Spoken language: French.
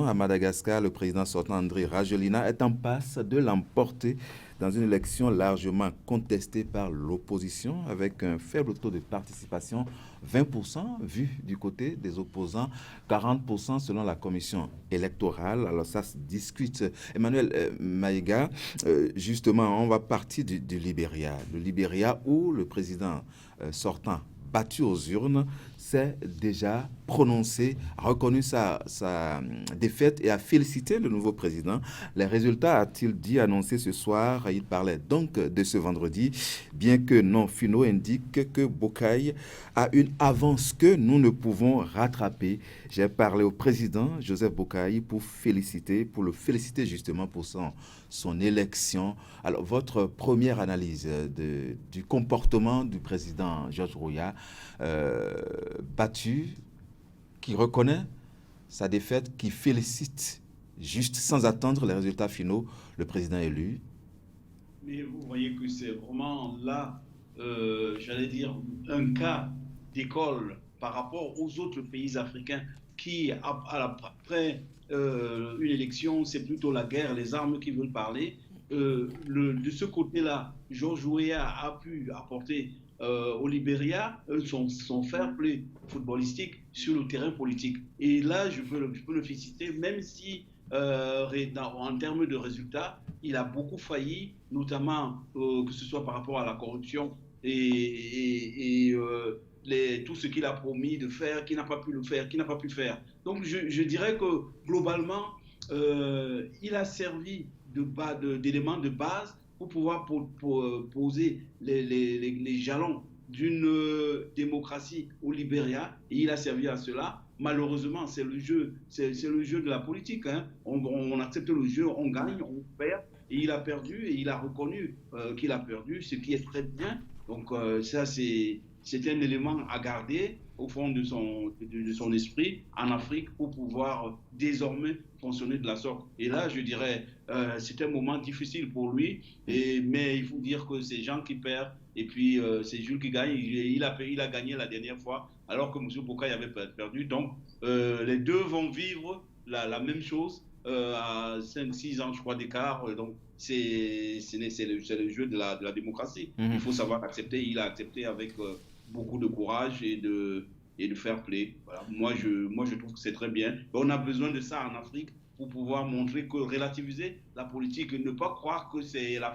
président à Madagascar, le président sortant Andry Rajoelina, est en passe de l'emporter dans une élection largement contestée par l'opposition avec un faible taux de participation, 20% vu du côté des opposants, 40% selon la commission électorale. Alors ça se discute. Emmanuel Maïga, justement, on va partir du Libéria. Le Libéria où le président sortant battu aux urnes, s'est déjà prononcé, a reconnu sa défaite et a félicité le nouveau président. Les résultats, a-t-il dit, annoncés ce soir, il parlait donc de ce vendredi, bien que non finaux indiquent que Boakai a une avance que nous ne pouvons rattraper. J'ai parlé au président Joseph Boakai pour le féliciter justement pour son élection. Alors, votre première analyse du comportement du président Georges Weah, battu, qui reconnaît sa défaite, qui félicite juste sans attendre les résultats finaux, le président élu. Mais vous voyez que c'est vraiment là, j'allais dire, un cas d'école par rapport aux autres pays africains qui, après une élection, c'est plutôt la guerre, les armes qui veulent parler. De ce côté-là, Georges Weah a pu apporter au Libéria son fair play footballistique sur le terrain politique. Et là, je peux le féliciter, même si en termes de résultats, il a beaucoup failli, notamment que ce soit par rapport à la corruption et tout ce qu'il a promis de faire, qu'il n'a pas pu le faire, qu'il n'a pas pu faire. Donc je dirais que globalement, il a servi d'éléments de base pour pouvoir poser les jalons d'une démocratie au Libéria, et il a servi à cela. Malheureusement, c'est le jeu de la politique, hein. On accepte le jeu, on gagne, on perd, et il a perdu, et il a reconnu qu'il a perdu, ce qui est très bien. Donc ça, c'est un élément à garder au fond de son esprit en Afrique pour pouvoir désormais fonctionner de la sorte. Et là, je dirais, c'est un moment difficile pour lui, mais il faut dire que c'est Jean qui perd et puis c'est Jules qui gagne. Il a gagné la dernière fois alors que M. Boakai avait perdu. Donc, les deux vont vivre la même chose à 5-6 ans, je crois, d'écart. Donc, c'est le jeu de la démocratie. Il faut savoir accepter. Il a accepté avec beaucoup de courage et de fair play. Voilà. Moi, je trouve que c'est très bien. On a besoin de ça en Afrique pour pouvoir montrer que relativiser la politique, ne pas croire que c'est la